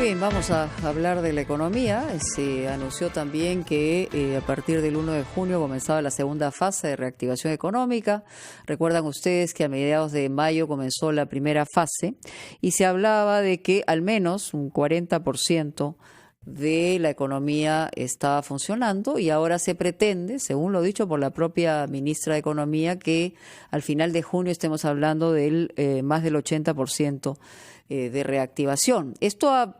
Bien, vamos a hablar de la economía. Se anunció también que a partir del 1 de junio comenzaba la segunda fase de reactivación económica. Recuerdan ustedes que a mediados de mayo comenzó la primera fase y se hablaba de que al menos un 40% de la economía estaba funcionando y ahora se pretende, según lo dicho por la propia ministra de Economía, que al final de junio estemos hablando del más del 80% de reactivación. Esto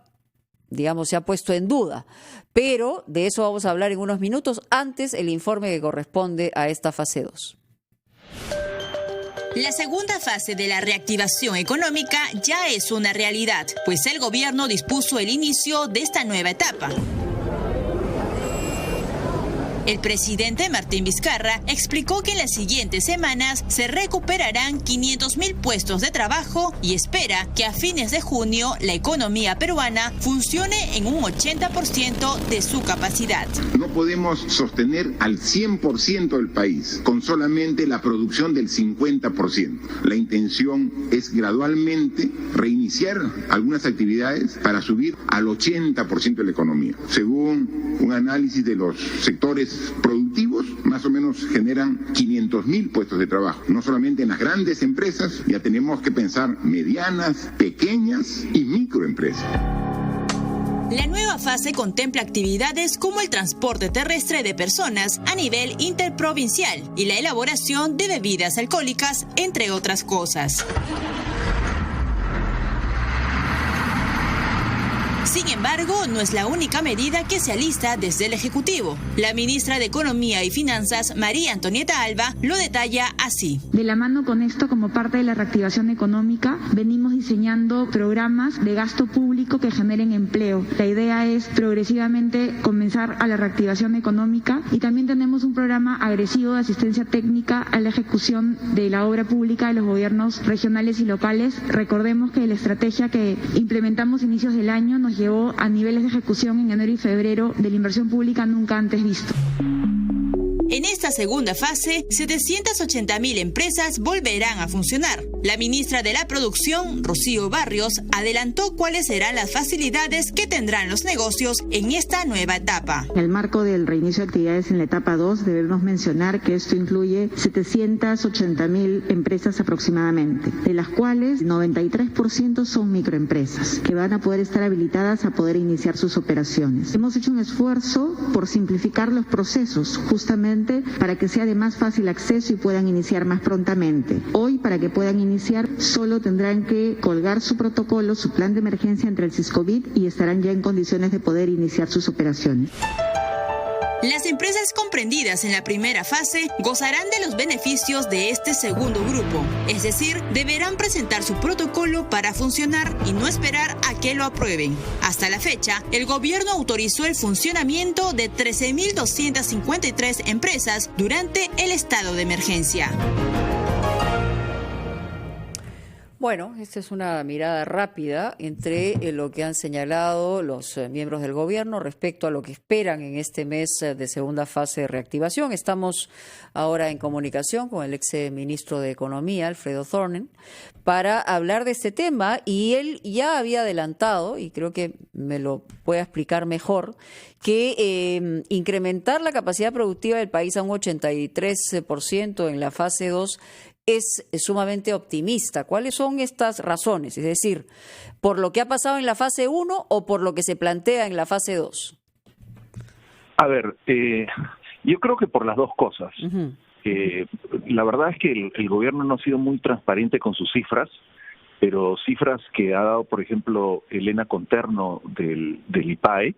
se ha puesto en duda, pero de eso vamos a hablar en unos minutos. Antes, el informe que corresponde a esta fase 2. La segunda fase de la reactivación económica ya es una realidad, pues el gobierno dispuso el inicio de esta nueva etapa. El presidente Martín Vizcarra explicó que en las siguientes semanas se recuperarán 500.000 puestos de trabajo y espera que a fines de junio la economía peruana funcione en un 80% de su capacidad. No podemos sostener al 100% del país con solamente la producción del 50%. La intención es gradualmente reiniciar algunas actividades para subir al 80% de la economía. Según un análisis de los sectores productivos, más o menos generan 500.000 puestos de trabajo. No solamente en las grandes empresas, ya tenemos que pensar medianas, pequeñas y microempresas. La nueva fase contempla actividades como el transporte terrestre de personas a nivel interprovincial y la elaboración de bebidas alcohólicas, entre otras cosas. Sin embargo, no es la única medida que se alista desde el Ejecutivo. La ministra de Economía y Finanzas, María Antonieta Alba, lo detalla así. De la mano con esto, como parte de la reactivación económica, venimos diseñando programas de gasto público que generen empleo. La idea es progresivamente comenzar a la reactivación económica y también tenemos un programa agresivo de asistencia técnica a la ejecución de la obra pública de los gobiernos regionales y locales. Recordemos que la estrategia que implementamos a inicios del año nos llevó a niveles de ejecución en enero y febrero de la inversión pública nunca antes visto. En esta segunda fase, 780.000 empresas volverán a funcionar. La ministra de la Producción, Rocío Barrios, adelantó cuáles serán las facilidades que tendrán los negocios en esta nueva etapa. En el marco del reinicio de actividades en la etapa 2, debemos mencionar que esto incluye 780.000 empresas aproximadamente, de las cuales 93% son microempresas, que van a poder estar habilitadas a poder iniciar sus operaciones. Hemos hecho un esfuerzo por simplificar los procesos, justamente para que sea de más fácil acceso y puedan iniciar más prontamente. Hoy, para que puedan iniciar, solo tendrán que colgar su protocolo, su plan de emergencia entre el Siscovid y estarán ya en condiciones de poder iniciar sus operaciones. Las empresas comprendidas en la primera fase gozarán de los beneficios de este segundo grupo, es decir, deberán presentar su protocolo para funcionar y no esperar a que lo aprueben. Hasta la fecha, el gobierno autorizó el funcionamiento de 13.253 empresas durante el estado de emergencia. Bueno, esta es una mirada rápida entre lo que han señalado los miembros del gobierno respecto a lo que esperan en este mes de segunda fase de reactivación. Estamos ahora en comunicación con el ex ministro de Economía, Alfredo Thornen, para hablar de este tema, y él ya había adelantado, y creo que me lo puede explicar mejor, que incrementar la capacidad productiva del país a un 83% en la fase 2 es sumamente optimista. ¿Cuáles son estas razones? Es decir, ¿por lo que ha pasado en la fase 1 o por lo que se plantea en la fase 2? A ver, yo creo que por las dos cosas. Uh-huh. La verdad es que el gobierno no ha sido muy transparente con sus cifras, pero cifras que ha dado, por ejemplo, Elena Conterno del IPAE,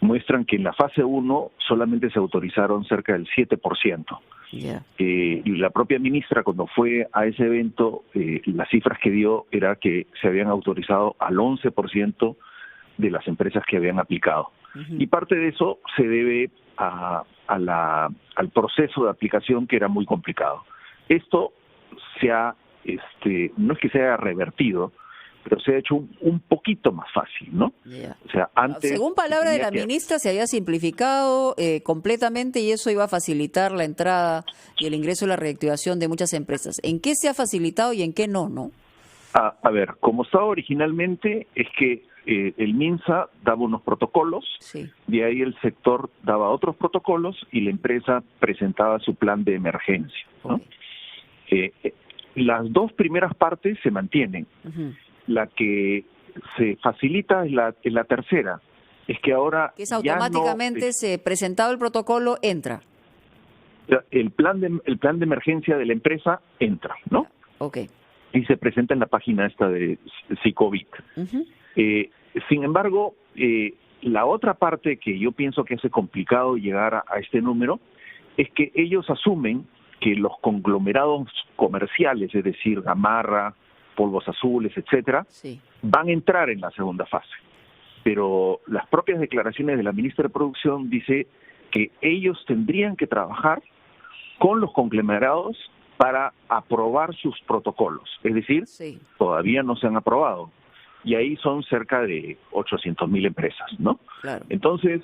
muestran que en la fase 1 solamente se autorizaron cerca del 7%. Yeah. La propia ministra, cuando fue a ese evento, las cifras que dio era que se habían autorizado al 11% de las empresas que habían aplicado. Uh-huh. Y parte de eso se debe al proceso de aplicación, que era muy complicado. Esto se ha, no es que se haya revertido, pero se ha hecho un poquito más fácil, ¿no? Yeah. O sea, antes, según palabra de la ministra, se había simplificado completamente y eso iba a facilitar la entrada y el ingreso y la reactivación de muchas empresas. ¿En qué se ha facilitado y en qué no? A ver, como estaba originalmente, es que el MINSA daba unos protocolos, Sí. de ahí el sector daba otros protocolos y la empresa presentaba su plan de emergencia, ¿no? Ok. Las dos primeras partes se mantienen. Ujú. La que se facilita es la tercera, es que ahora Que es ya automáticamente, se presentado el protocolo, entra. el plan de emergencia de la empresa entra, ¿no? Ok. Y se presenta en la página esta de Sicovic. Ujú. Sin embargo, la otra parte que yo pienso que hace complicado llegar a este número es que ellos asumen que los conglomerados comerciales, es decir, Gamarra, Polvos Azules, etcétera, Sí. van a entrar en la segunda fase. Pero las propias declaraciones de la ministra de Producción dice que ellos tendrían que trabajar con los conglomerados para aprobar sus protocolos. Es decir, Sí. todavía no se han aprobado. Y ahí son cerca de 800.000 empresas, ¿no? Claro. Entonces,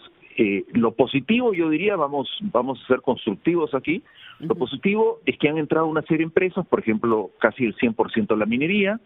lo positivo, yo diría, vamos a ser constructivos aquí, lo positivo es que han entrado una serie de empresas, por ejemplo, casi el 100% de la minería,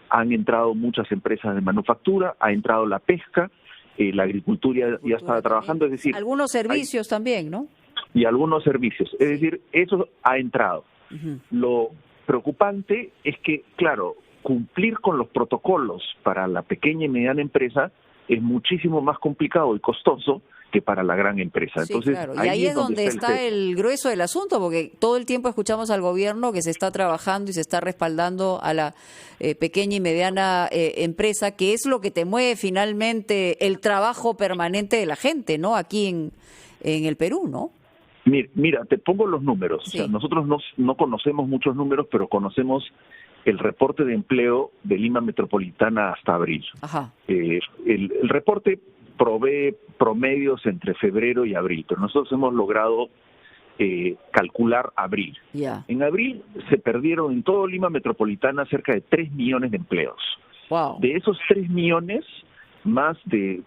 han entrado muchas empresas de manufactura, ha entrado la pesca, la agricultura ya estaba trabajando, es decir... Algunos servicios también, ¿no? Y algunos servicios, es decir, eso ha entrado. Ujú. Lo preocupante es que, claro, cumplir con los protocolos para la pequeña y mediana empresa es muchísimo más complicado y costoso que para la gran empresa. Sí, Entonces, claro. Y ahí es donde está el grueso del asunto, porque todo el tiempo escuchamos al gobierno que se está trabajando y se está respaldando a la pequeña y mediana empresa, que es lo que te mueve finalmente el trabajo permanente de la gente, ¿no? Aquí en el Perú, ¿no? Mira, te pongo los números. Sí. O sea, nosotros no conocemos muchos números, pero conocemos el reporte de empleo de Lima Metropolitana hasta abril. Ajá. El reporte provee promedios entre febrero y abril, pero nosotros hemos logrado calcular abril. Ya. En abril se perdieron en todo Lima Metropolitana cerca de 3 millones de empleos. Wow. De esos 3 millones, más de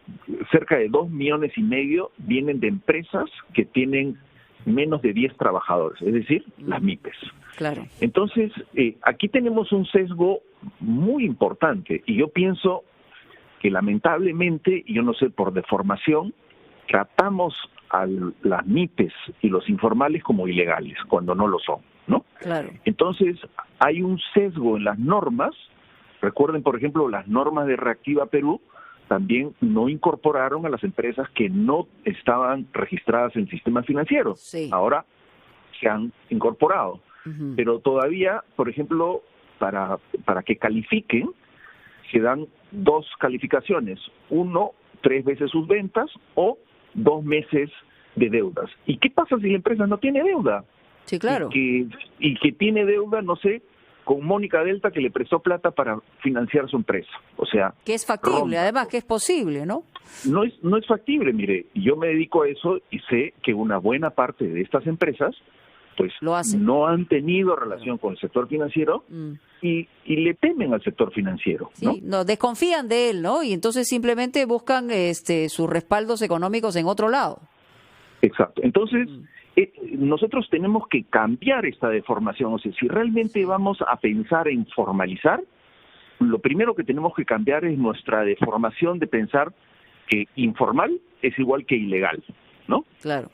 cerca de 2 millones y medio vienen de empresas que tienen menos de 10 trabajadores, es decir, las MIPES. Claro. Entonces, aquí tenemos un sesgo muy importante y yo pienso que lamentablemente, yo no sé, por deformación, tratamos a las MIPES y los informales como ilegales, cuando no lo son, ¿no? Claro. Entonces, hay un sesgo en las normas. Recuerden, por ejemplo, las normas de Reactiva Perú también no incorporaron a las empresas que no estaban registradas en el sistema financiero. Sí. Ahora se han incorporado. Ujú. Pero todavía, por ejemplo, para que califiquen, se dan 2 calificaciones. 1, 3 veces sus ventas o 2 meses de deudas. ¿Y qué pasa si la empresa no tiene deuda? Sí, claro. Y que tiene deuda, no sé, con Mónica Delta, que le prestó plata para financiar su empresa. O sea, Que es factible, rompa. además que es posible, ¿no? No es factible. Mire, yo me dedico a eso y sé que una buena parte de estas empresas pues Lo hacen. no han tenido relación con el sector financiero y le temen al sector financiero, ¿no? Sí, no, desconfían de él, ¿no? Y entonces simplemente buscan sus respaldos económicos en otro lado. Exacto. Entonces, nosotros tenemos que cambiar esta deformación. O sea, si realmente vamos a pensar en formalizar, lo primero que tenemos que cambiar es nuestra deformación de pensar que informal es igual que ilegal, ¿no? Claro.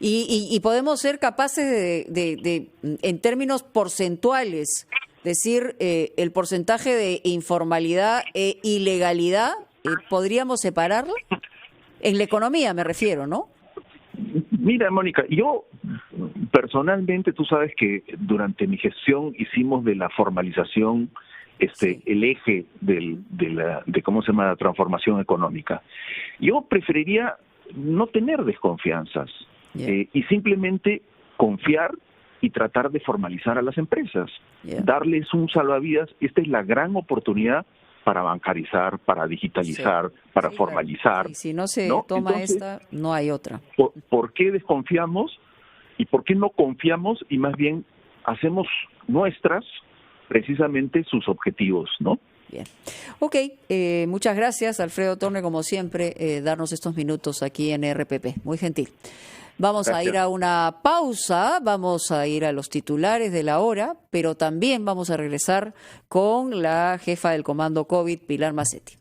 Y podemos ser capaces de en términos porcentuales, decir el porcentaje de informalidad e ilegalidad, ¿podríamos separarla? En la economía me refiero, ¿no? Mira, Mónica, yo personalmente, tú sabes que durante mi gestión hicimos de la formalización Sí. el eje de cómo se llama la transformación económica. Yo preferiría no tener desconfianzas y simplemente confiar y tratar de formalizar a las empresas, darles un salvavidas. Esta es la gran oportunidad para bancarizar, para digitalizar, para formalizar. Claro. Y si no se ¿no? toma Entonces, esta, no hay otra. ¿Por qué desconfiamos y por qué no confiamos y más bien hacemos nuestras precisamente sus objetivos, ¿no? Bien. Ok, muchas gracias, Alfredo Torne, como siempre, darnos estos minutos aquí en RPP. Muy gentil. Vamos a ir a una pausa, vamos a ir a los titulares de la hora, pero también vamos a regresar con la jefa del Comando COVID, Pilar Macetti.